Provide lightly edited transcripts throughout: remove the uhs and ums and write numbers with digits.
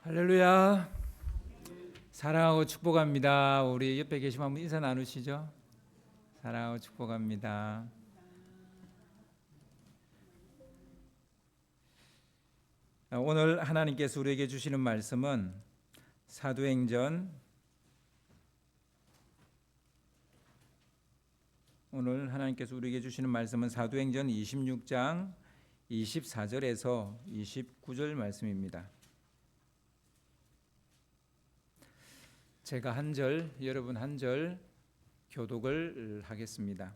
할렐루야. 사랑하고 축복합니다. 우리 옆에 계시면 한번 인사 나누시죠. 사랑하고 축복합니다. 오늘 하나님께서 우리에게 주시는 말씀은 사도행전 26장 24절에서 29절 말씀입니다. 제가 한 절, 여러분 한 절 교독을 하겠습니다.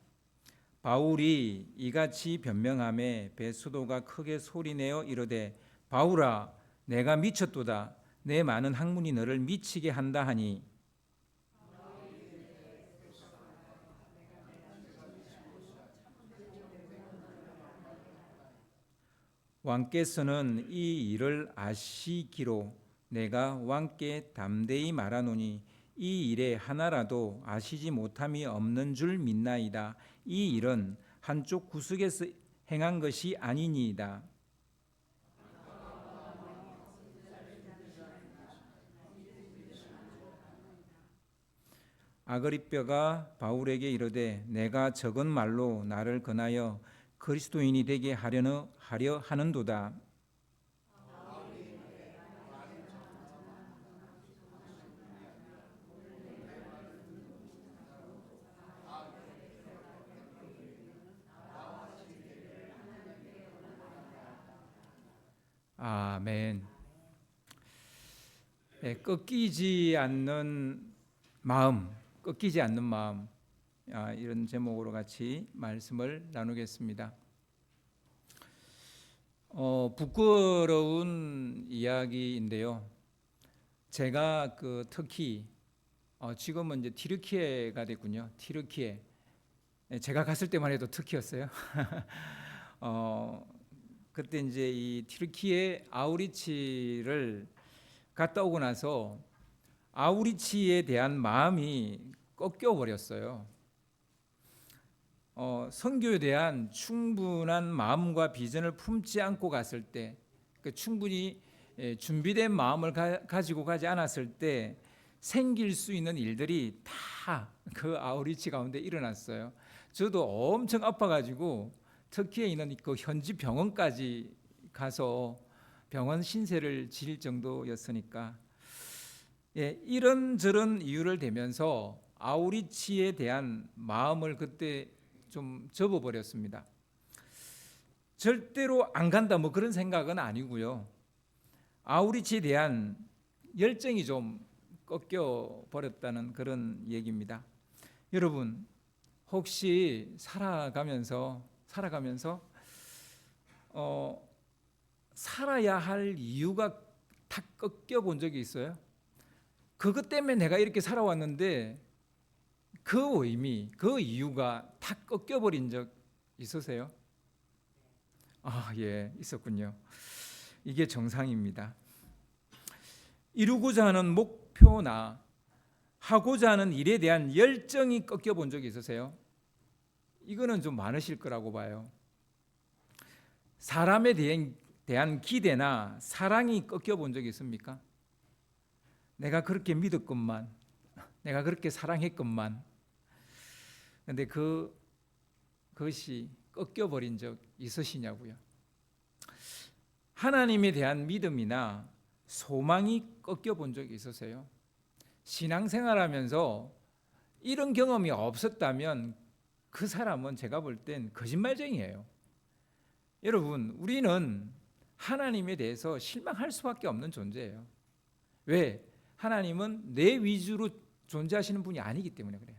바울이 이같이 변명하매 베스도가 크게 소리내어 이르되 바울아 내가 미쳤도다. 내 많은 학문이 너를 미치게 한다 하니 왕께서는 이 일을 아시기로 내가 왕께 담대히 말하노니 이 일에 하나라도 아시지 못함이 없는 줄 믿나이다. 이 일은 한쪽 구석에서 행한 것이 아니니이다. 아그리뼈가 바울에게 이르되 내가 적은 말로 나를 권하여 그리스도인이 되게 하려 하는도다. 아멘. 꺾이지 않는 마음, 이런 제목으로 같이 말씀을 나누겠습니다. 부끄러운 이야기인데요. 제가 터키, 지금은 이제 튀르키예가 됐군요. 튀르키예. 제가 갔을 때만 해도 터키였어요. 그때 이제 이 튀르키예 아우리치를 갔다 오고 나서 아우리치에 대한 마음이 꺾여 버렸어요. 선교에 대한 충분한 마음과 비전을 품지 않고 갔을 때, 충분히 준비된 마음을 가지고 가지 않았을 때 생길 수 있는 일들이 다 그 아우리치 가운데 일어났어요. 저도 엄청 아파가지고 터키에 있는 그 현지 병원까지 가서 병원 신세를 지릴 정도였으니까, 이런저런 이유를 대면서 아우리치에 대한 마음을 그때 좀 접어버렸습니다. 절대로 안 간다 뭐 그런 생각은 아니고요. 아우리치에 대한 열정이 좀 꺾여 버렸다는 그런 얘기입니다. 여러분 혹시 살아가면서 살아야 할 이유가 다 꺾여 본 적이 있어요? 그것 때문에 내가 이렇게 살아왔는데 그 의미, 그 이유가 다 꺾여 버린 적 있으세요? 예, 있었군요. 이게 정상입니다. 이루고자 하는 목표나 하고자 하는 일에 대한 열정이 꺾여 본 적이 있으세요? 이거는 좀 많으실 거라고 봐요. 사람에 대한 기대나 사랑이 꺾여 본 적이 있습니까? 내가 그렇게 믿었건만, 내가 그렇게 사랑했건만, 근데 그것이 꺾여 버린 적 있으시냐고요? 하나님에 대한 믿음이나 소망이 꺾여 본 적이 있으세요? 신앙생활하면서 이런 경험이 없었다면 그 사람은 제가 볼 땐 거짓말쟁이에요. 여러분, 우리는 하나님에 대해서 실망할 수밖에 없는 존재예요. 왜? 하나님은 내 위주로 존재하시는 분이 아니기 때문에 그래요.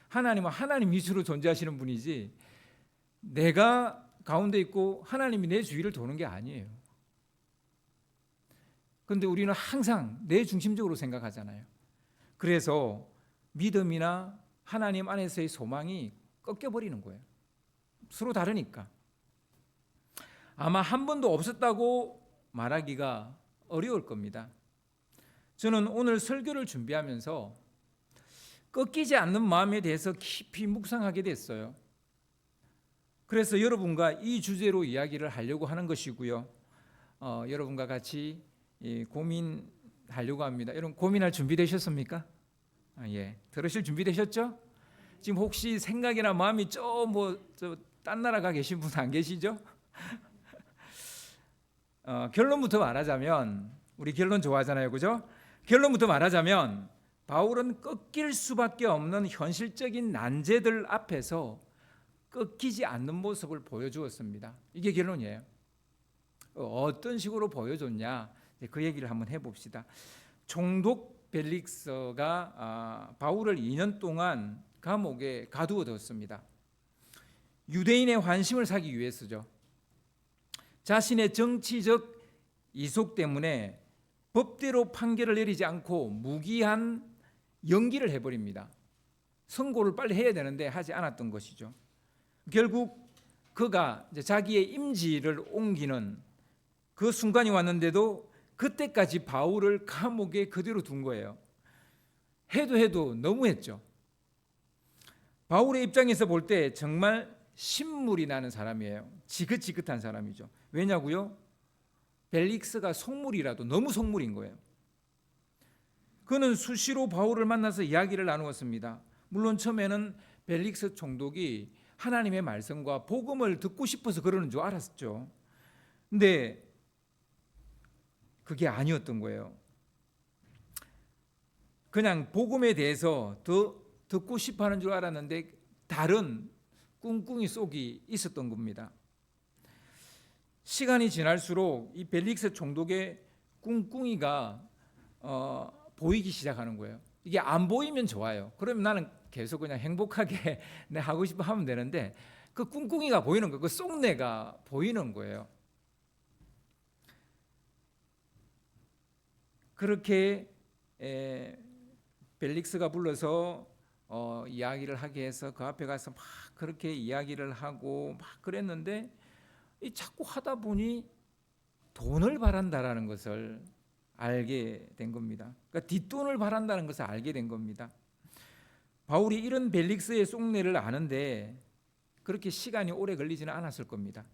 하나님은 하나님 위주로 존재하시는 분이지 내가 가운데 있고 하나님이 내 주위를 도는 게 아니에요. 그런데 우리는 항상 내 중심적으로 생각하잖아요. 그래서 믿음이나 하나님 안에서의 소망이 꺾여버리는 거예요. 서로 다르니까. 아마 한 번도 없었다고 말하기가 어려울 겁니다. 저는 오늘 설교를 준비하면서 꺾이지 않는 마음에 대해서 깊이 묵상하게 됐어요. 그래서 여러분과 이 주제로 이야기를 하려고 하는 것이고요. 여러분과 같이 고민 하려고 합니다. 여러분 고민할 준비 되셨습니까? 예, 들으실 준비 되셨죠? 지금 혹시 생각이나 마음이 딴 나라 가 계신 분 안 계시죠? 결론부터 말하자면, 우리 결론 좋아하잖아요, 그죠? 결론부터 말하자면 바울은 꺾일 수밖에 없는 현실적인 난제들 앞에서 꺾이지 않는 모습을 보여주었습니다. 이게 결론이에요. 어떤 식으로 보여줬냐, 그 얘기를 한번 해봅시다. 총독 벨릭스가 바울을 2년 동안 감옥에 가두어뒀습니다. 유대인의 환심을 사기 위해서죠. 자신의 정치적 이속 때문에 법대로 판결을 내리지 않고 무기한 연기를 해버립니다. 선고를 빨리 해야 되는데 하지 않았던 것이죠. 결국 그가 자기의 임지를 옮기는 그 순간이 왔는데도 그때까지 바울을 감옥에 그대로 둔 거예요. 해도 너무했죠. 바울의 입장에서 볼 때 정말 신물이 나는 사람이에요. 지긋지긋한 사람이죠. 왜냐고요? 벨릭스가 속물이라도 너무 속물인 거예요. 그는 수시로 바울을 만나서 이야기를 나누었습니다. 물론 처음에는 벨릭스 총독이 하나님의 말씀과 복음을 듣고 싶어서 그러는 줄 알았죠. 근데 그게 아니었던 거예요. 그냥 복음에 대해서 더 듣고 싶어 하는 줄 알았는데 다른 꿍꿍이 속이 있었던 겁니다. 시간이 지날수록 이 벨릭스 총독의 꿍꿍이가 보이기 시작하는 거예요. 이게 안 보이면 좋아요. 그러면 나는 계속 그냥 행복하게 내 하고 싶어 하면 되는데 그 꿍꿍이가 보이는 거예요. 그 속내가 보이는 거예요. 그렇게 벨릭스가 불러서 이야기를 하게 해서 그 앞에 가서 막 그렇게 이야기를 하고 막 그랬는데 자꾸 하다 보니 돈을 바란다라는 것을 알게 된 겁니다. 그러니까 뒷돈을 바란다는 것을 알게 된 겁니다. 바울이 이런 벨릭스의 속내를 아는데 그렇게 시간이 오래 걸리지는 않았을 겁니다.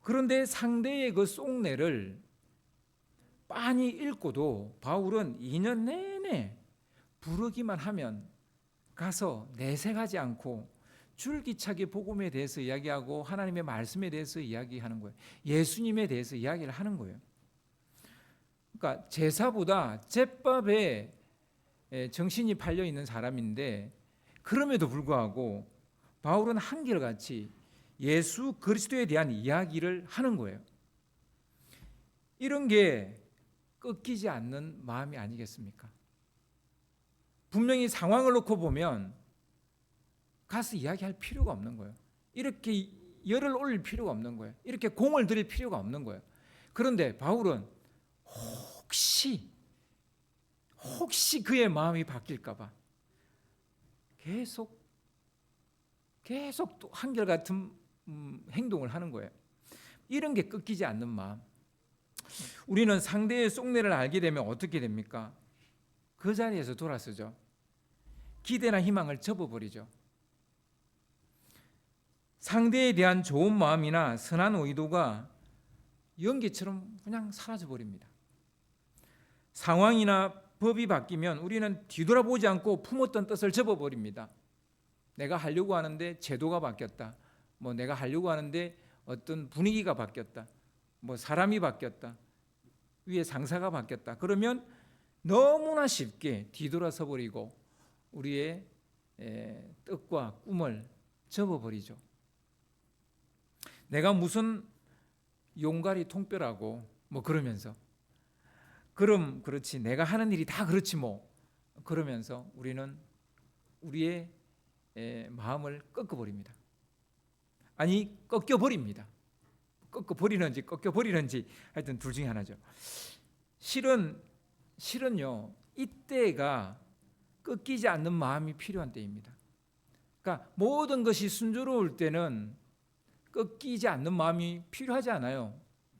그런데 상대의 그 속내를 빤히 읽고도 바울은 2년 내내 부르기만 하면 가서 내색하지 않고 줄기차게 복음에 대해서 이야기하고 하나님의 말씀에 대해서 이야기하는 거예요. 예수님에 대해서 이야기를 하는 거예요. 그러니까 제사보다 제밥에 정신이 팔려 있는 사람인데 그럼에도 불구하고 바울은 한결같이 예수 그리스도에 대한 이야기를 하는 거예요. 이런 게 꺾이지 않는 마음이 아니겠습니까? 분명히 상황을 놓고 보면 가서 이야기할 필요가 없는 거예요. 이렇게 열을 올릴 필요가 없는 거예요. 이렇게 공을 들일 필요가 없는 거예요. 그런데 바울은 혹시 그의 마음이 바뀔까 봐 계속 또 한결같은 행동을 하는 거예요. 이런 게 꺾이지 않는 마음. 우리는 상대의 속내를 알게 되면 어떻게 됩니까? 그 자리에서 돌아서죠. 기대나 희망을 접어버리죠. 상대에 대한 좋은 마음이나 선한 의도가 연기처럼 그냥 사라져버립니다. 상황이나 법이 바뀌면 우리는 뒤돌아보지 않고 품었던 뜻을 접어버립니다. 내가 하려고 하는데 제도가 바뀌었다. 내가 하려고 하는데 어떤 분위기가 바뀌었다. 사람이 바뀌었다. 위에 상사가 바뀌었다. 그러면 너무나 쉽게 뒤돌아서 버리고 우리의 뜻과 꿈을 접어버리죠. 내가 무슨 용가리 통뼈라고 그러면서 그럼 그렇지 내가 하는 일이 다 그렇지 그러면서 우리는 우리의 마음을 꺾어버립니다. 아니 꺾여버립니다. 꺾여버리는지 하여튼 둘 중에 하나죠. 실은요 이때가 꺾이지 않는 마음이 필요한 때입니다. 그러니까 모든 것이 순조로울 때는 꺾이지 않는 마음이 필요하지 않아요.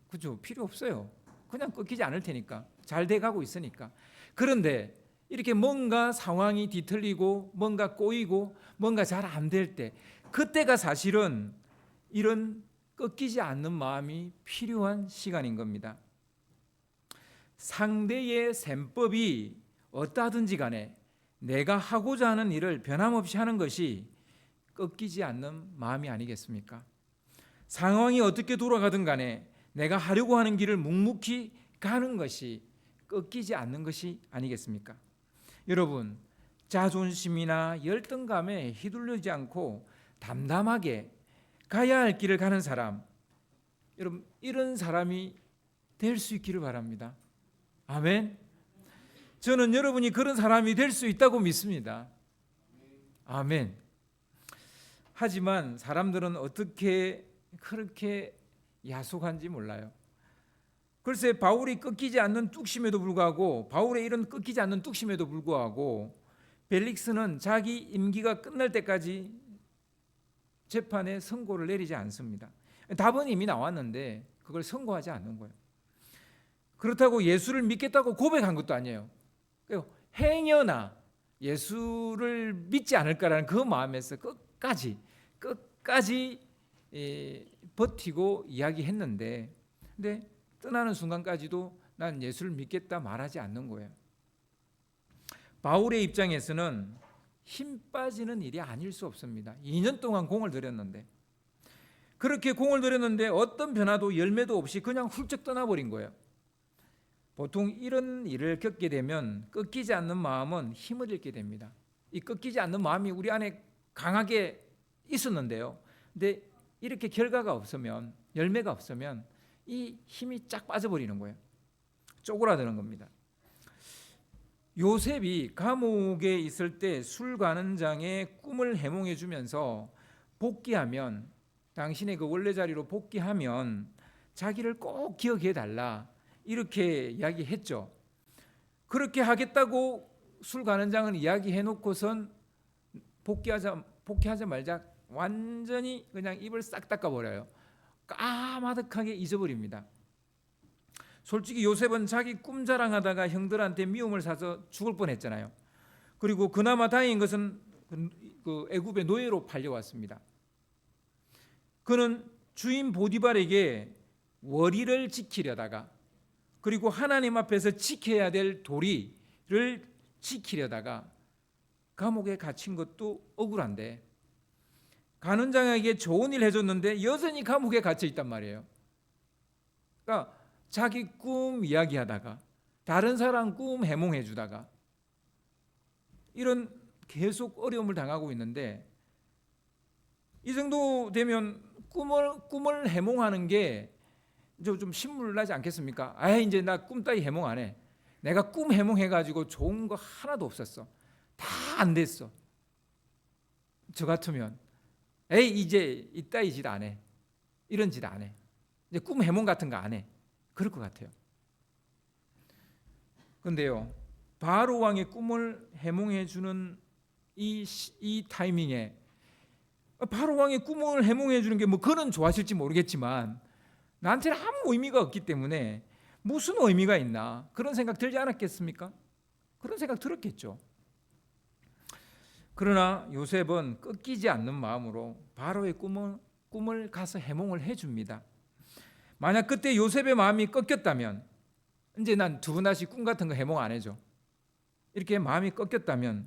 그죠? 필요 없어요. 그냥 꺾이지 않을 테니까 잘 돼가고 있으니까. 그런데 이렇게 뭔가 상황이 뒤틀리고 뭔가 꼬이고 뭔가 잘 안 될 때 그때가 사실은 이런 꺾이지 않는 마음이 필요한 시간인 겁니다. 상대의 셈법이 어떠하든지 간에 내가 하고자 하는 일을 변함없이 하는 것이 꺾이지 않는 마음이 아니겠습니까? 상황이 어떻게 돌아가든 간에 내가 하려고 하는 길을 묵묵히 가는 것이 꺾이지 않는 것이 아니겠습니까? 여러분, 자존심이나 열등감에 휘둘리지 않고 담담하게 가야 할 길을 가는 사람, 여러분, 이런 사람이 될 수 있기를 바랍니다. 아멘. 저는 여러분이 그런 사람이 될 수 있다고 믿습니다. 아멘. 하지만 사람들은 어떻게 그렇게 야속한지 몰라요. 글쎄, 바울이 꺾이지 않는 뚝심에도 불구하고, 바울의 이런 꺾이지 않는 뚝심에도 불구하고 벨릭스는 자기 임기가 끝날 때까지 재판에 선고를 내리지 않습니다. 답은 이미 나왔는데 그걸 선고하지 않는 거예요. 그렇다고 예수를 믿겠다고 고백한 것도 아니에요. 행여나 예수를 믿지 않을까라는 그 마음에서 끝까지 버티고 이야기했는데, 근데 떠나는 순간까지도 난 예수를 믿겠다 말하지 않는 거예요. 바울의 입장에서는 힘 빠지는 일이 아닐 수 없습니다. 2년 동안 공을 들였는데, 그렇게 공을 들였는데 어떤 변화도 열매도 없이 그냥 훌쩍 떠나버린 거예요. 보통 이런 일을 겪게 되면 꺾이지 않는 마음은 힘을 잃게 됩니다. 이 꺾이지 않는 마음이 우리 안에 강하게 있었는데요. 근데 이렇게 결과가 없으면, 열매가 없으면 이 힘이 쫙 빠져버리는 거예요. 쪼그라드는 겁니다. 요셉이 감옥에 있을 때 술관원장의 꿈을 해몽해 주면서 복귀하면, 당신의 그 원래 자리로 복귀하면 자기를 꼭 기억해 달라 이렇게 이야기했죠. 그렇게 하겠다고 술관원장은 이야기해 놓고선 복귀하자마자 완전히 그냥 입을 싹 닦아버려요. 까마득하게 잊어버립니다. 솔직히 요셉은 자기 꿈 자랑하다가 형들한테 미움을 사서 죽을 뻔했잖아요. 그리고 그나마 다행인 것은 그 애굽의 노예로 팔려왔습니다. 그는 주인 보디발에게 월의를 지키려다가, 그리고 하나님 앞에서 지켜야 될 도리를 지키려다가 감옥에 갇힌 것도 억울한데, 간원장에게 좋은 일 해줬는데 여전히 감옥에 갇혀 있단 말이에요. 그러니까 자기 꿈 이야기하다가 다른 사람 꿈 해몽해 주다가 이런 계속 어려움을 당하고 있는데, 이 정도 되면 꿈을 해몽하는 게 좀 신물나지 않겠습니까? 이제 나 꿈 따위 해몽 안 해. 내가 꿈 해몽해가지고 좋은 거 하나도 없었어. 다 안 됐어. 저 같으면 이제 이따위 짓 안 해. 이런 짓 안 해. 이제 꿈 해몽 같은 거 안 해. 그럴 것 같아요. 근데요, 바로 왕의 꿈을 해몽해 주는 이 타이밍에, 바로 왕의 꿈을 해몽해 주는 게 뭐 그는 좋아하실지 모르겠지만 나한테는 아무 의미가 없기 때문에 무슨 의미가 있나, 그런 생각 들지 않았겠습니까? 그런 생각 들었겠죠. 그러나 요셉은 꺾이지 않는 마음으로 바로의 꿈을 가서 해몽을 해줍니다. 만약 그때 요셉의 마음이 꺾였다면, 이제 난 두 번 다시 꿈 같은 거 해몽 안 해줘, 이렇게 마음이 꺾였다면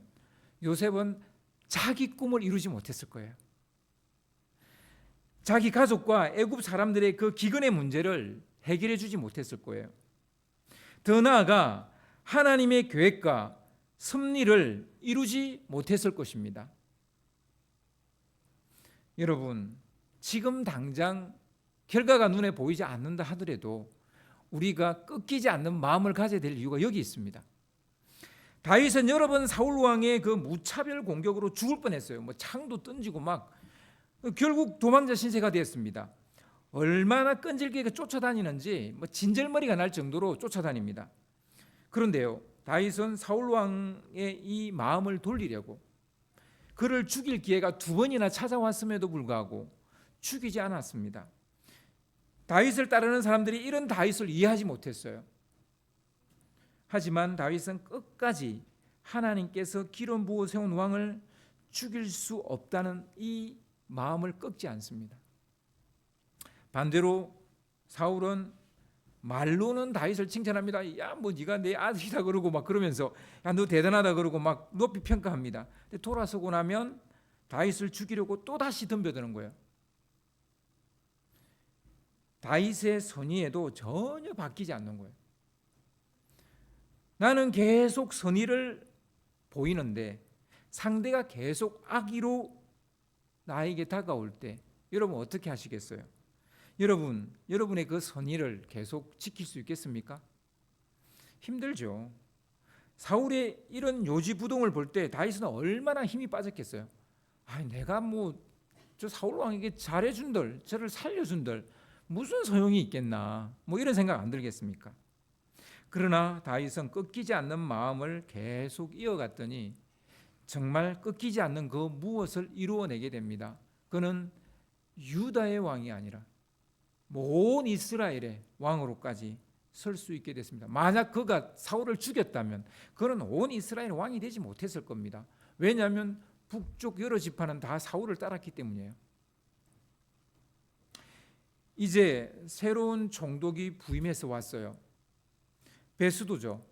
요셉은 자기 꿈을 이루지 못했을 거예요. 자기 가족과 애굽 사람들의 그 기근의 문제를 해결해 주지 못했을 거예요. 더 나아가 하나님의 계획과 섭리를 이루지 못했을 것입니다. 여러분, 지금 당장 결과가 눈에 보이지 않는다 하더라도 우리가 꺾이지 않는 마음을 가져야 될 이유가 여기 있습니다. 다윗은 여러 번 사울 왕의 그 무차별 공격으로 죽을 뻔했어요. 뭐 창도 던지고 막, 결국 도망자 신세가 되었습니다. 얼마나 끈질기게 쫓아다니는지 뭐 진절머리가 날 정도로 쫓아다닙니다. 그런데요, 다윗은 사울 왕의 이 마음을 돌리려고 그를 죽일 기회가 두 번이나 찾아왔음에도 불구하고 죽이지 않았습니다. 다윗을 따르는 사람들이 이런 다윗을 이해하지 못했어요. 하지만 다윗은 끝까지 하나님께서 기름 부어 세운 왕을 죽일 수 없다는 이 마음을 꺾지 않습니다. 반대로 사울은 말로는 다윗을 칭찬합니다. 야, 뭐 네가 내 아들이다 그러고 막 그러면서 야, 너 대단하다 그러고 막 높이 평가합니다. 근데 돌아서고 나면 다윗을 죽이려고 또 다시 덤벼드는 거예요. 다윗의 선의에도 전혀 바뀌지 않는 거예요. 나는 계속 선의를 보이는데 상대가 계속 악의로 나에게 다가올 때 여러분 어떻게 하시겠어요? 여러분의 그 선의를 계속 지킬 수 있겠습니까? 힘들죠. 사울의 이런 요지부동을 볼 때 다윗은 얼마나 힘이 빠졌겠어요. 내가 뭐 저 사울 왕에게 잘해준들, 저를 살려준들 무슨 소용이 있겠나, 뭐 이런 생각 안 들겠습니까? 그러나 다윗은 꺾이지 않는 마음을 계속 이어갔더니 정말 꺾이지 않는 그 무엇을 이루어내게 됩니다. 그는 유다의 왕이 아니라 온 이스라엘의 왕으로까지 설 수 있게 됐습니다. 만약 그가 사울을 죽였다면 그는 온 이스라엘의 왕이 되지 못했을 겁니다. 왜냐하면 북쪽 여러 지파는 다 사울을 따랐기 때문이에요. 이제 새로운 총독이 부임해서 왔어요. 베스도죠.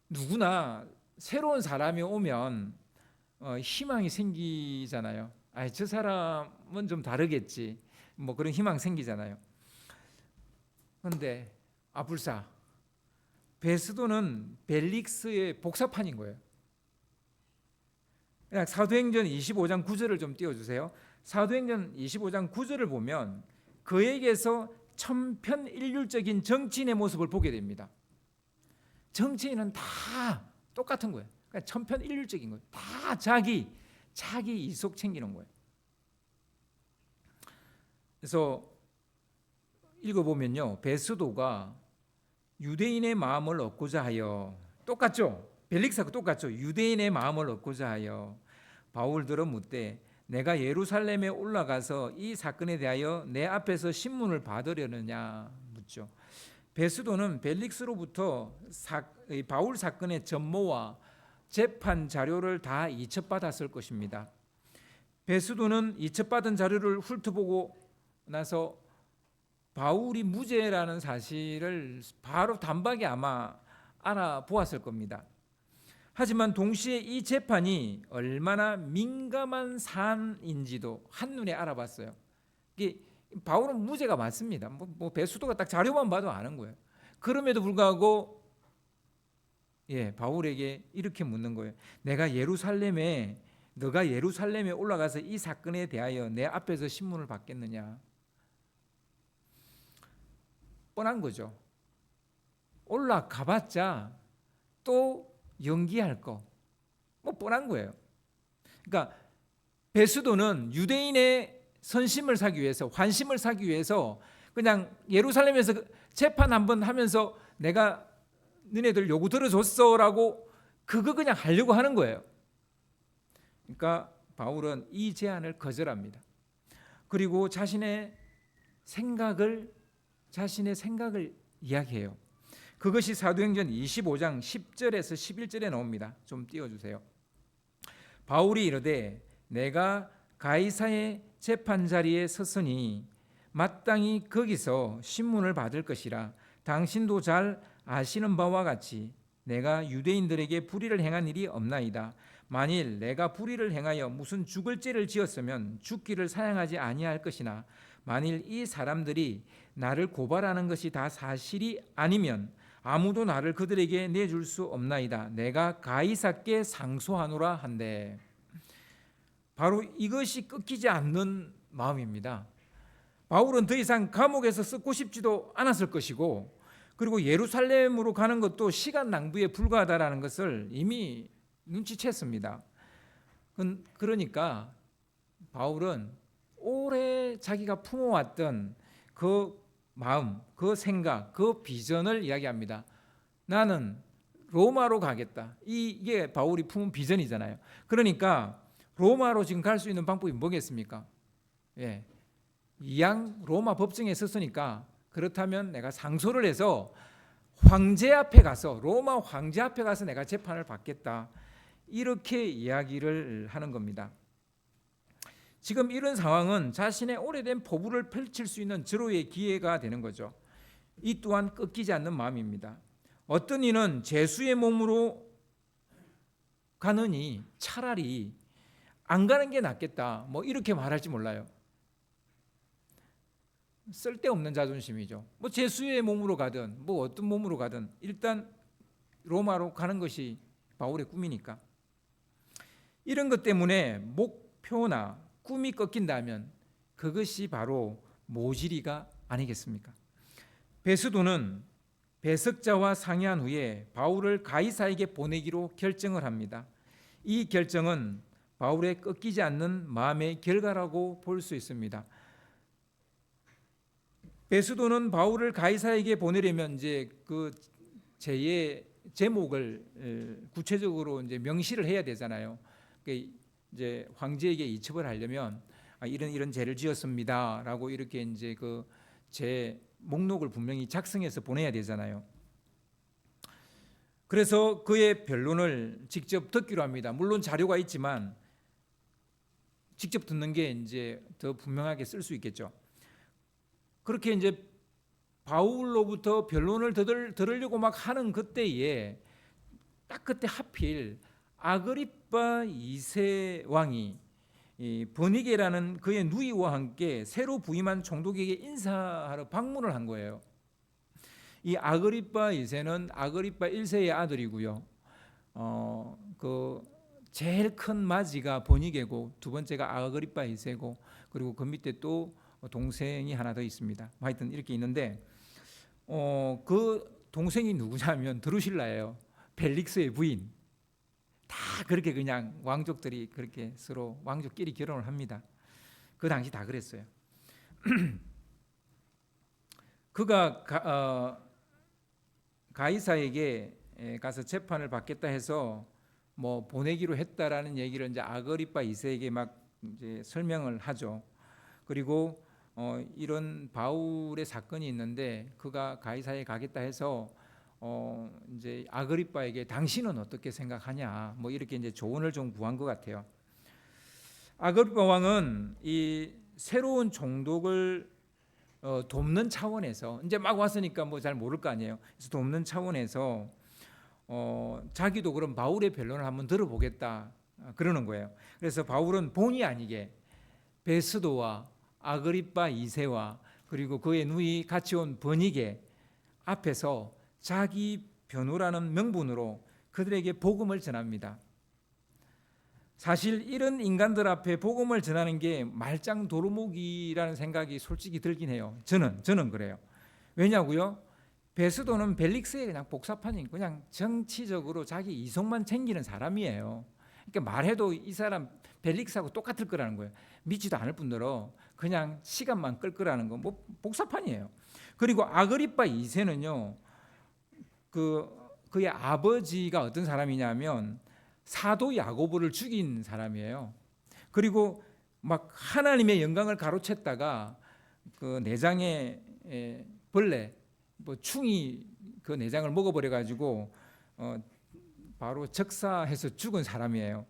누구나 새로운 사람이 오면 희망이 생기잖아요. 저 사람은 좀 다르겠지, 뭐 그런 희망 생기잖아요. 그런데 불사 베스도는 벨릭스의 복사판인 거예요. 그냥 사도행전 25장 9절을 좀 띄워주세요. 사도행전 25장 9절을 보면 그에게서 천편일률적인 정치인의 모습을 보게 됩니다. 정치인은 다 똑같은 거예요. 그러니까 천편일률적인 거예요. 다 자기 이속 챙기는 거예요. 그래서 읽어보면요, 베스도가 유대인의 마음을 얻고자 하여, 똑같죠? 벨릭스하고 똑같죠? 유대인의 마음을 얻고자 하여 바울들은 묻되 내가 예루살렘에 올라가서 이 사건에 대하여 내 앞에서 신문을 받으려느냐 묻죠. 베스도는 벨릭스로부터 바울 사건의 전모와 재판 자료를 다 이첩받았을 것입니다. 베스도는 이첩받은 자료를 훑어보고 나서 바울이 무죄라는 사실을 바로 단박에 아마 알아보았을 겁니다. 하지만 동시에 이 재판이 얼마나 민감한 사안인지도 한눈에 알아봤어요. 바울은 무죄가 맞습니다. 뭐 베스도가 딱 자료만 봐도 아는 거예요. 그럼에도 불구하고 바울에게 이렇게 묻는 거예요. 너가 예루살렘에 올라가서 이 사건에 대하여 내 앞에서 신문을 받겠느냐? 뻔한 거죠. 올라가봤자 또 연기할 거, 뭐 뻔한 거예요. 그러니까 베스도는 유대인의 선심을 사기 위해서, 환심을 사기 위해서 그냥 예루살렘에서 재판 한번 하면서 내가 너네들 요구 들어줬어라고 그거 그냥 하려고 하는 거예요. 그러니까 바울은 이 제안을 거절합니다. 그리고 자신의 생각을 이야기해요. 그것이 사도행전 25장 10절에서 11절에 나옵니다. 좀 띄워주세요. 바울이 이르되 내가 가이사의 재판 자리에 섰으니 마땅히 거기서 신문을 받을 것이라. 당신도 잘 아시는 바와 같이 내가 유대인들에게 불의를 행한 일이 없나이다. 만일 내가 불의를 행하여 무슨 죽을 죄를 지었으면 죽기를 사양하지 아니할 것이나 만일 이 사람들이 나를 고발하는 것이 다 사실이 아니면 아무도 나를 그들에게 내줄 수 없나이다. 내가 가이사께 상소하노라 한대. 바로 이것이 꺾이지 않는 마음입니다. 바울은 더 이상 감옥에서 썩고 싶지도 않았을 것이고, 그리고 예루살렘으로 가는 것도 시간 낭비에 불과하다라는 것을 이미 눈치챘습니다. 그러니까 바울은 오래 자기가 품어왔던 그 마음, 그 생각, 그 비전을 이야기합니다. 나는 로마로 가겠다. 이게 바울이 품은 비전이잖아요. 그러니까 로마로 지금 갈 수 있는 방법이 뭐겠습니까? 이양 로마 법정에 섰으니까 그렇다면 내가 상소를 해서 황제 앞에 가서, 로마 황제 앞에 가서 내가 재판을 받겠다. 이렇게 이야기를 하는 겁니다. 지금 이런 상황은 자신의 오래된 포부를 펼칠 수 있는 절호의 기회가 되는 거죠. 이 또한 꺾이지 않는 마음입니다. 어떤 이는 죄수의 몸으로 가느니 차라리 안 가는 게 낫겠다, 뭐 이렇게 말할지 몰라요. 쓸데없는 자존심이죠. 뭐 죄수의 몸으로 가든 뭐 어떤 몸으로 가든 일단 로마로 가는 것이 바울의 꿈이니까. 이런 것 때문에 목표나 꿈이 꺾인다면 그것이 바로 모질이가 아니겠습니까? 베스도는 배석자와 상의한 후에 바울을 가이사에게 보내기로 결정을 합니다. 이 결정은 바울의 꺾이지 않는 마음의 결과라고 볼 수 있습니다. 베스도는 바울을 가이사에게 보내려면 이제 그 제목을 구체적으로 이제 명시를 해야 되잖아요. 이제 황제에게 이첩을 하려면 이런 죄를 지었습니다라고 이렇게 이제 그 제 목록을 분명히 작성해서 보내야 되잖아요. 그래서 그의 변론을 직접 듣기로 합니다. 물론 자료가 있지만 직접 듣는 게 이제 더 분명하게 쓸 수 있겠죠. 그렇게 이제 바울로부터 변론을 들으려고 막 하는 그때에 딱 그때 하필 아그리빠 2세 왕이 이 버니게라는 그의 누이와 함께 새로 부임한 총독에게 인사하러 방문을 한 거예요. 이 아그리빠 2세는 아그리빠 1세의 아들이고요. 그 제일 큰 맏이가 버니게고 두 번째가 아그리빠 2세고 그리고 그 밑에 또 동생이 하나 더 있습니다. 하여튼 이렇게 있는데 그 동생이 누구냐면 드루실라예요. 벨릭스의 부인. 다 그렇게 그냥 왕족들이 그렇게 서로 왕족끼리 결혼을 합니다. 그 당시 다 그랬어요. 그가 가이사에게 가서 재판을 받겠다 해서 뭐 보내기로 했다라는 얘기를 이제 아그리빠 2세에게 막 이제 설명을 하죠. 그리고 이런 바울의 사건이 있는데 그가 가이사에 가겠다 해서 이제 아그리빠에게 당신은 어떻게 생각하냐 뭐 이렇게 이제 조언을 좀 구한 것 같아요. 아그리빠 왕은 이 새로운 총독을 돕는 차원에서 이제 막 왔으니까 뭐 잘 모를 거 아니에요. 그래서 돕는 차원에서 자기도 그럼 바울의 변론을 한번 들어보겠다 그러는 거예요. 그래서 바울은 본의 아니게 베스도와 아그리빠 2세와 그리고 그의 누이 같이 온 버니게 앞에서 자기 변호라는 명분으로 그들에게 복음을 전합니다. 사실 이런 인간들 앞에 복음을 전하는 게 말짱 도루묵이라는 생각이 솔직히 들긴 해요. 저는 그래요. 왜냐고요? 베스도는 벨릭스의 그냥 복사판이 그냥 정치적으로 자기 이성만 챙기는 사람이에요. 그러니까 말해도 이 사람 벨릭스하고 똑같을 거라는 거예요. 믿지도 않을 뿐더러 그냥 시간만 끌 거라는 거 뭐 복사판이에요. 그리고 아그리빠 2세는요. 그의 아버지가 어떤 사람이냐면 사도 야고보를 죽인 사람이에요. 그리고 막 하나님의 영광을 가로챘다가 그 내장에 벌레, 뭐 충이 그 내장을 먹어버려 가지고 바로 적사해서 죽은 사람이에요.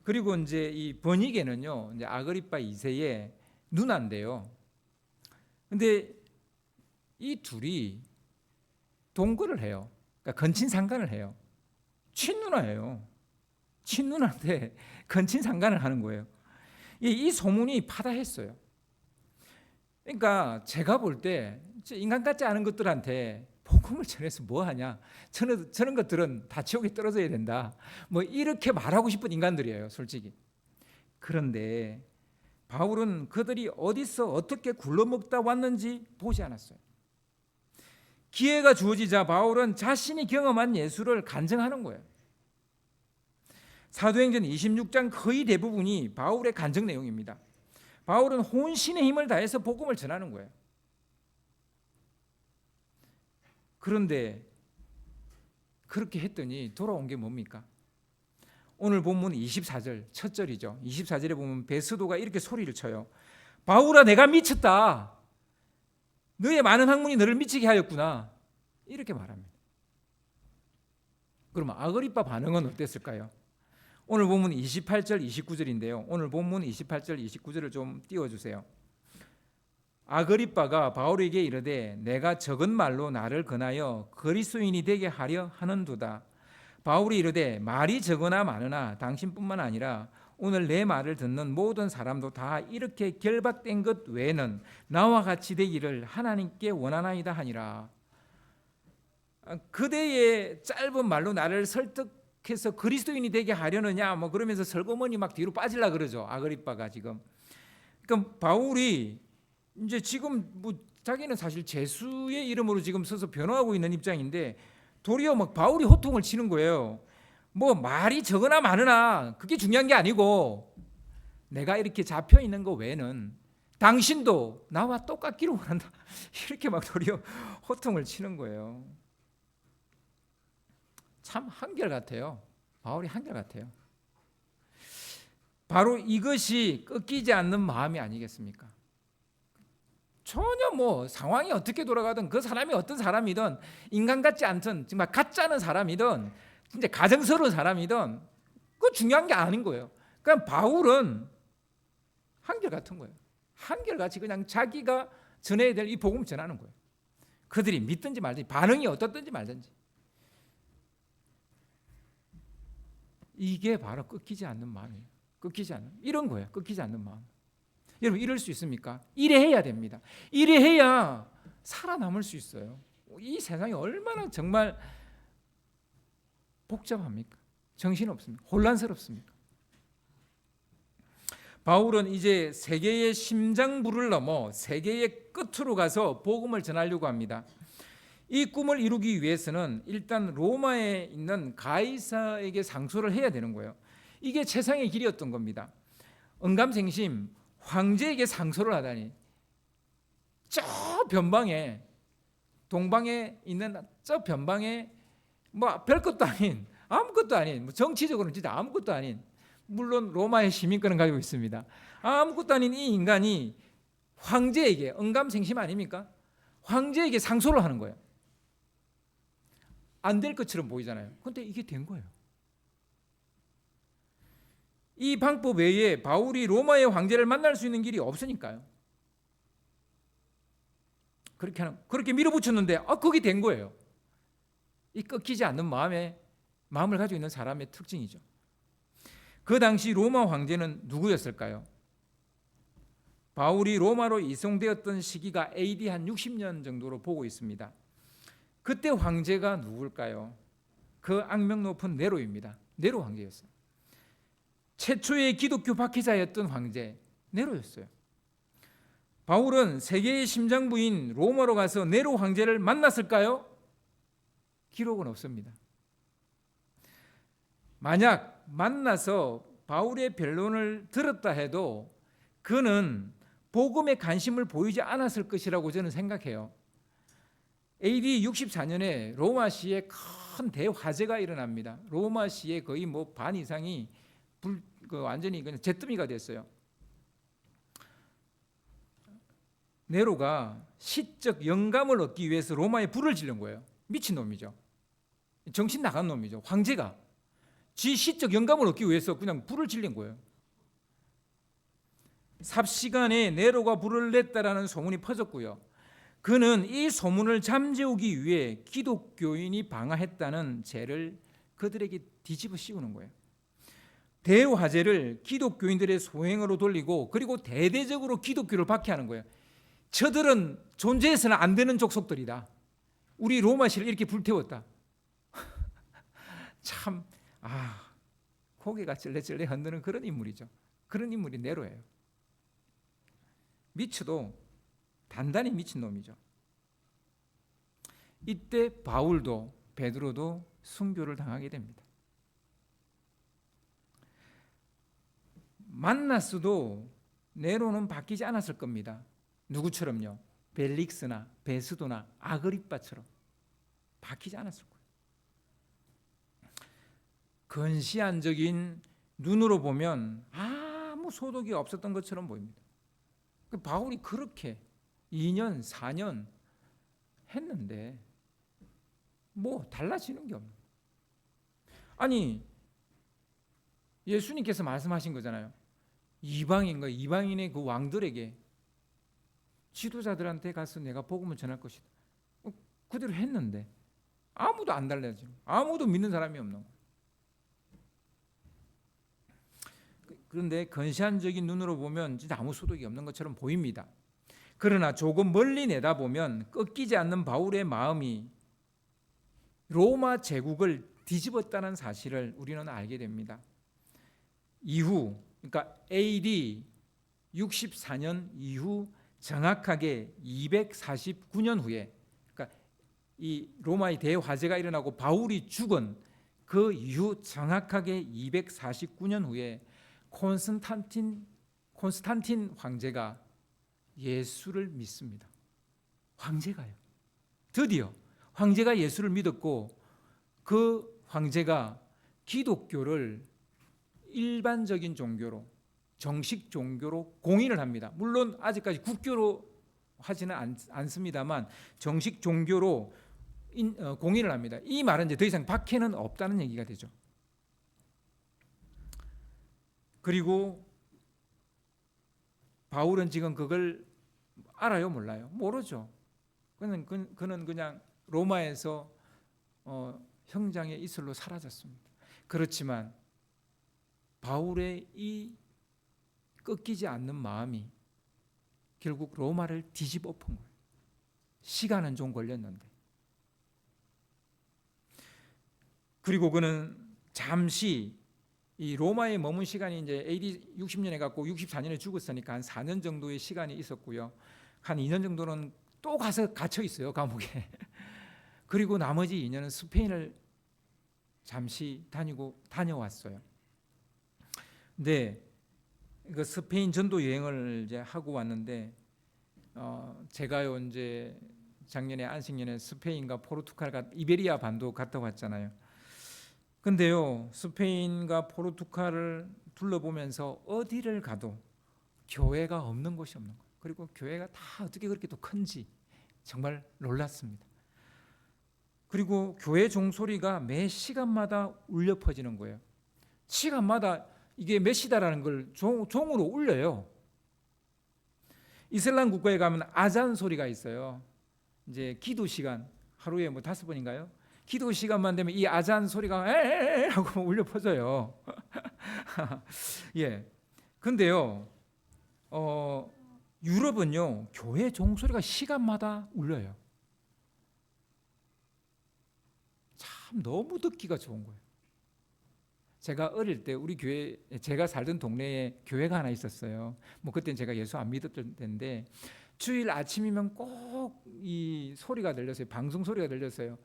그리고 이제 이 버니게는요, 이제 아그리빠 2세의 누나인데요. 근데 이 둘이 동거를 해요. 그러니까 건친상간을 해요. 친누나예요. 친누나한테 건친상간을 하는 거예요. 이 소문이 파다했어요. 그러니까 제가 볼 때 인간 같지 않은 것들한테 복음을 전해서 뭐 하냐? 저런 것들은 다 지옥에 떨어져야 된다. 뭐 이렇게 말하고 싶은 인간들이에요, 솔직히. 그런데 바울은 그들이 어디서 어떻게 굴러먹다 왔는지 보지 않았어요. 기회가 주어지자 바울은 자신이 경험한 예수를 간증하는 거예요. 사도행전 26장 거의 대부분이 바울의 간증 내용입니다. 바울은 혼신의 힘을 다해서 복음을 전하는 거예요. 그런데 그렇게 했더니 돌아온 게 뭡니까? 오늘 본문 24절 첫 절이죠. 24절에 보면 베스도가 이렇게 소리를 쳐요. 바울아, 내가 미쳤다. 너의 많은 학문이 너를 미치게 하였구나. 이렇게 말합니다. 그럼 아그리빠 반응은 어땠을까요? 오늘 본문 28절 29절인데요. 오늘 본문 28절 29절을 좀 띄워주세요. 아그리빠가 바울에게 이르되 내가 적은 말로 나를 권하여 그리스도인이 되게 하려 하는도다. 바울이 이르되 말이 적으나 많으나 당신뿐만 아니라 오늘 내 말을 듣는 모든 사람도 다 이렇게 결박된 것 외에는 나와 같이 되기를 하나님께 원하나이다 하니라. 그대의 짧은 말로 나를 설득해서 그리스도인이 되게 하려느냐 뭐 그러면서 설거머니 막 뒤로 빠지려 그러죠. 아그리빠가 지금. 그러니까 바울이 이제 지금 뭐 자기는 사실 제수의 이름으로 지금 서서 변호하고 있는 입장인데 도리어 막 바울이 호통을 치는 거예요. 뭐 말이 적으나 많으나 그게 중요한 게 아니고 내가 이렇게 잡혀 있는 거 외에는 당신도 나와 똑같기를 원한다. 이렇게 막 도리어 호통을 치는 거예요. 참 한결같아요. 바울이 한결같아요. 바로 이것이 꺾이지 않는 마음이 아니겠습니까? 전혀 뭐 상황이 어떻게 돌아가든 그 사람이 어떤 사람이든 인간 같지 않든 정말 가짜 않은 사람이든 진짜 가정스러운 사람이든 그거 중요한 게 아닌 거예요. 그냥 바울은 한결같은 거예요. 한결같이 그냥 자기가 전해야 될 이 복음 전하는 거예요. 그들이 믿든지 말든지 반응이 어떻든지 말든지. 이게 바로 꺾이지 않는 마음이에요. 꺾이지 않는 이런 거예요. 꺾이지 않는 마음. 여러분 이럴 수 있습니까? 이래 해야 됩니다. 이래 해야 살아남을 수 있어요. 이 세상이 얼마나 정말 복잡합니까? 정신없습니까? 혼란스럽습니까? 바울은 이제 세계의 심장부를 넘어 세계의 끝으로 가서 복음을 전하려고 합니다. 이 꿈을 이루기 위해서는 일단 로마에 있는 가이사에게 상소를 해야 되는 거예요. 이게 최상의 길이었던 겁니다. 언감생심 황제에게 상소를 하다니 저 변방에 동방에 있는 저 변방에 뭐 별것도 아닌 아무것도 아닌 뭐 정치적으로는 진짜 아무것도 아닌 물론 로마의 시민권은 가지고 있습니다. 아무것도 아닌 이 인간이 황제에게 언감생심 아닙니까? 황제에게 상소를 하는 거예요. 안 될 것처럼 보이잖아요. 그런데 이게 된 거예요. 이 방법 외에 바울이 로마의 황제를 만날 수 있는 길이 없으니까요. 그렇게 밀어붙였는데 그게 된 거예요. 이 꺾이지 않는 마음을 가지고 있는 사람의 특징이죠. 그 당시 로마 황제는 누구였을까요? 바울이 로마로 이송되었던 시기가 AD 한 60년 정도로 보고 있습니다. 그때 황제가 누굴까요? 그 악명 높은 네로입니다. 네로 황제였어요. 최초의 기독교 박해자였던 황제 네로였어요. 바울은 세계의 심장부인 로마로 가서 네로 황제를 만났을까요? 기록은 없습니다. 만약 만나서 바울의 변론을 들었다 해도 그는 복음에 관심을 보이지 않았을 것이라고 저는 생각해요. AD 64년에 로마시에 큰 대화재가 일어납니다. 로마시의 거의 뭐 반 이상이 완전히 그냥 잿더미가 됐어요. 네로가 시적 영감을 얻기 위해서 로마에 불을 지른 거예요. 미친 놈이죠. 정신 나간 놈이죠. 황제가 지 시적 영감을 얻기 위해서 그냥 불을 질린 거예요. 삽시간에 네로가 불을 냈다라는 소문이 퍼졌고요. 그는 이 소문을 잠재우기 위해 기독교인이 방화했다는 죄를 그들에게 뒤집어 씌우는 거예요. 대화제를 기독교인들의 소행으로 돌리고 그리고 대대적으로 기독교를 박해하는 거예요. 저들은 존재해서는 안 되는 족속들이다. 우리 로마시를 이렇게 불태웠다. 참 고개가 쩔레쩔레 흔드는 그런 인물이죠. 그런 인물이 네로예요. 미쳐도 단단히 미친 놈이죠. 이때 바울도 베드로도 순교를 당하게 됩니다. 만났어도 네로는 바뀌지 않았을 겁니다. 누구처럼요? 벨릭스나 베스도나 아그리빠처럼 바뀌지 않았을 거예요. 근시안적인 눈으로 보면 아무 소득이 없었던 것처럼 보입니다. 바울이 그렇게 2년, 4년 했는데 뭐 달라지는 게 없는. 아니 예수님께서 말씀하신 거잖아요. 이방인의 그 왕들에게 지도자들한테 가서 내가 복음을 전할 것이다. 그대로 했는데 아무도 안 달라지고 아무도 믿는 사람이 없는 거예요. 그런데 근시안적인 눈으로 보면 진짜 아무 소득이 없는 것처럼 보입니다. 그러나 조금 멀리 내다보면 꺾이지 않는 바울의 마음이 로마 제국을 뒤집었다는 사실을 우리는 알게 됩니다. 이후, 그러니까 AD 64년 이후 정확하게 249년 후에, 그러니까 이 로마의 대화재가 일어나고 바울이 죽은 그 이후 정확하게 249년 후에 콘스탄틴 황제가 예수를 믿습니다. 황제가요. 드디어 황제가 예수를 믿었고 그 황제가 기독교를 일반적인 종교로, 정식 종교로 공인을 합니다. 물론 아직까지 국교로 하지는 않습니다만 정식 종교로 공인을 합니다. 이 말은 이제 더 이상 박해는 없다는 얘기가 되죠. 그리고 바울은 지금 그걸 알아요, 몰라요? 모르죠. 그는 그냥 로마에서 형장의 이슬로 사라졌습니다. 그렇지만 바울의 이 꺾이지 않는 마음이 결국 로마를 뒤집어 엎은 거예요. 시간은 좀 걸렸는데. 그리고 그는 잠시 이 로마에 머문 시간이 이제 AD 60년에 갔고 64년에 죽었으니까 한 4년 정도의 시간이 있었고요. 한 2년 정도는 또 가서 갇혀 있어요, 감옥에. 그리고 나머지 2년은 스페인을 잠시 다녀왔어요. 근데 그 스페인 전도 여행을 이제 하고 왔는데 제가요 이제 작년에 안식년에 스페인과 포르투갈 이베리아 반도 갔다 왔잖아요. 근데요 스페인과 포르투갈을 둘러보면서 어디를 가도 교회가 없는 곳이 없는 거예요. 그리고 교회가 다 어떻게 그렇게 또 큰지 정말 놀랐습니다. 그리고 교회 종소리가 매 시간마다 울려 퍼지는 거예요. 시간마다 이게 몇 시다라는 걸 종으로 울려요. 이슬람 국가에 가면 아잔 소리가 있어요. 이제 기도 시간 하루에 뭐 5번인가요? 기도 시간만 되면 이 아잔 소리가 에에에 하고 울려 퍼져요. 예. 근데요, 유럽은요 교회 종소리가 시간마다 울려요. 참 너무 듣기가 좋은 거예요. 제가 어릴 때 우리 교회, 제가 살던 동네에 교회가 하나 있었어요. 뭐 그때는 제가 예수 안 믿었던 때인데 주일 아침이면 꼭 이 소리가 들렸어요. 방송 소리가 들렸어요.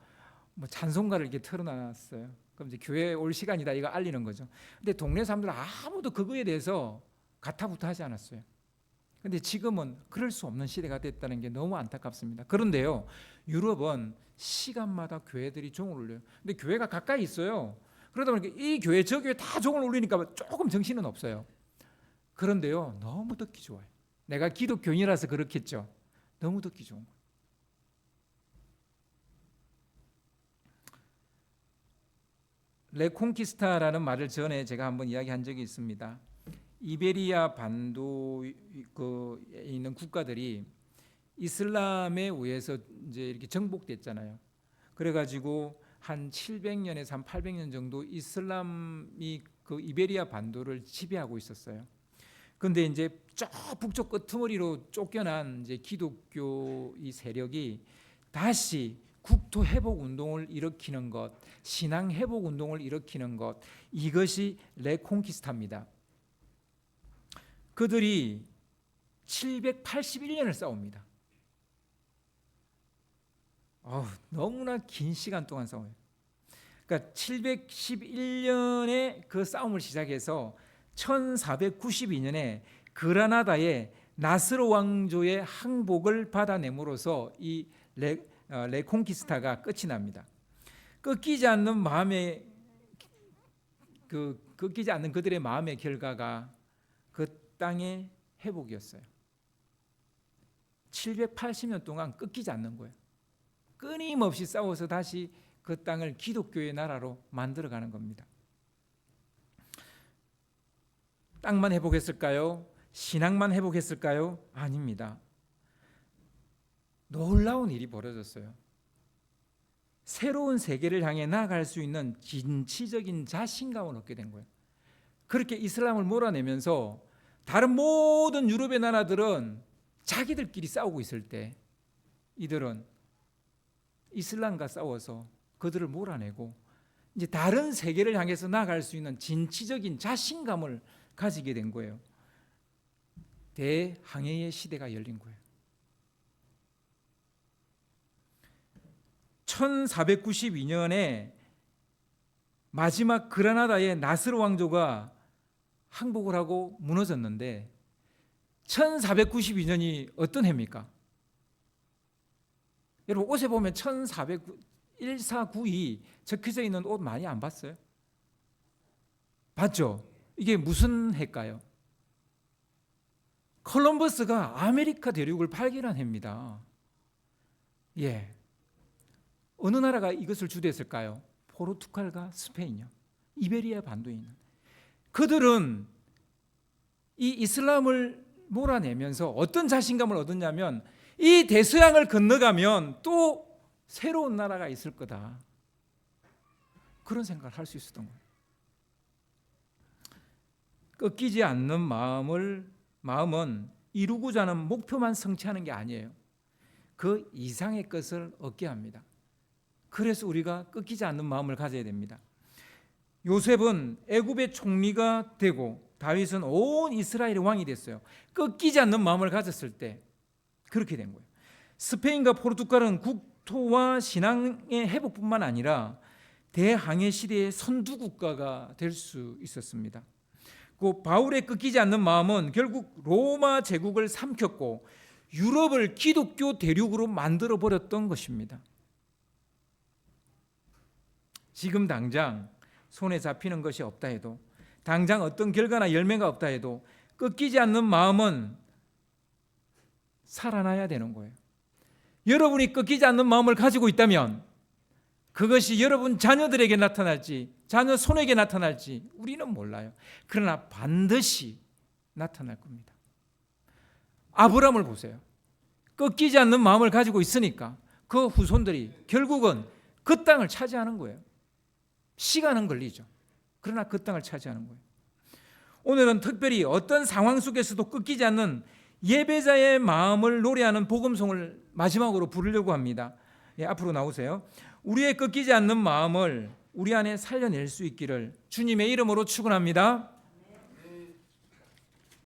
뭐 찬송가를 이렇게 틀어놨어요. 그럼 이제 교회 올 시간이다 이거 알리는 거죠. 근데 동네 사람들은 아무도 그거에 대해서 가타부타하지 않았어요. 근데 지금은 그럴 수 없는 시대가 됐다는 게 너무 안타깝습니다. 그런데요, 유럽은 시간마다 교회들이 종을 울려요. 근데 교회가 가까이 있어요. 그러다 보니까 이 교회 저 교회 다 종을 울리니까 조금 정신은 없어요. 그런데요, 너무 듣기 좋아요. 내가 기독교인이라서 그렇겠죠. 너무 듣기 좋은 거예요. 레콩키스타라는 말을 전에 제가 한번 이야기한 적이 있습니다. 이베리아 반도에 있는 국가들이 이슬람에 의해서 이제 이렇게 정복됐잖아요. 그래가지고 한 700년에서 한 800년 정도 이슬람이 그 이베리아 반도를 지배하고 있었어요. 그런데 이제 저 북쪽 끄트머리로 쫓겨난 이제 기독교 이 세력이 다시 국토 회복 운동을 일으키는 것, 신앙 회복 운동을 일으키는 것, 이것이 레콩키스타입니다. 그들이 781년을 싸웁니다. 너무나 긴 시간 동안 싸워요. 그러니까 711년에 그 싸움을 시작해서 1492년에 그라나다의 나스르 왕조의 항복을 받아내므로써 이 레콩키스타가 끝이 납니다. 꺾이지 않는 그들의 마음의 결과가 그 땅의 회복이었어요. 780년 동안 꺾이지 않는 거예요. 끊임없이 싸워서 다시 그 땅을 기독교의 나라로 만들어가는 겁니다. 땅만 회복했을까요? 신앙만 회복했을까요? 아닙니다. 놀라운 일이 벌어졌어요. 새로운 세계를 향해 나아갈 수 있는 진취적인 자신감을 얻게 된 거예요. 그렇게 이슬람을 몰아내면서 다른 모든 유럽의 나라들은 자기들끼리 싸우고 있을 때 이들은 이슬람과 싸워서 그들을 몰아내고 이제 다른 세계를 향해서 나아갈 수 있는 진취적인 자신감을 가지게 된 거예요. 대항해의 시대가 열린 거예요. 1492년에 마지막 그라나다의 나스르 왕조가 항복을 하고 무너졌는데 1492년이 어떤 해입니까? 여러분 옷에 보면 1492 적혀져 있는 옷 많이 안 봤어요? 봤죠? 이게 무슨 해일까요? 콜럼버스가 아메리카 대륙을 발견한 해입니다. 예. 어느 나라가 이것을 주도했을까요? 포르투갈과 스페인이요. 이베리아 반도에 있는. 그들은 이 이슬람을 몰아내면서 어떤 자신감을 얻었냐면 이 대서양을 건너가면 또 새로운 나라가 있을 거다. 그런 생각을 할 수 있었던 거예요. 꺾이지 않는 마음은 이루고자 하는 목표만 성취하는 게 아니에요. 그 이상의 것을 얻게 합니다. 그래서 우리가 꺾이지 않는 마음을 가져야 됩니다. 요셉은 애굽의 총리가 되고 다윗은 온 이스라엘의 왕이 됐어요. 꺾이지 않는 마음을 가졌을 때 그렇게 된 거예요. 스페인과 포르투갈은 국토와 신앙의 회복뿐만 아니라 대항해 시대의 선두 국가가 될 수 있었습니다. 그 바울의 꺾이지 않는 마음은 결국 로마 제국을 삼켰고 유럽을 기독교 대륙으로 만들어 버렸던 것입니다. 지금 당장 손에 잡히는 것이 없다 해도, 당장 어떤 결과나 열매가 없다 해도 꺾이지 않는 마음은 살아나야 되는 거예요. 여러분이 꺾이지 않는 마음을 가지고 있다면 그것이 여러분 자녀들에게 나타날지 자녀 손에게 나타날지 우리는 몰라요. 그러나 반드시 나타날 겁니다. 아브라함을 보세요. 꺾이지 않는 마음을 가지고 있으니까 그 후손들이 결국은 그 땅을 차지하는 거예요. 시간은 걸리죠. 그러나 그 땅을 차지하는 거예요. 오늘은 특별히 어떤 상황 속에서도 꺾이지 않는 예배자의 마음을 노래하는 복음송을 마지막으로 부르려고 합니다. 예, 앞으로 나오세요. 우리의 꺾이지 않는 마음을 우리 안에 살려낼 수 있기를 주님의 이름으로 축원합니다.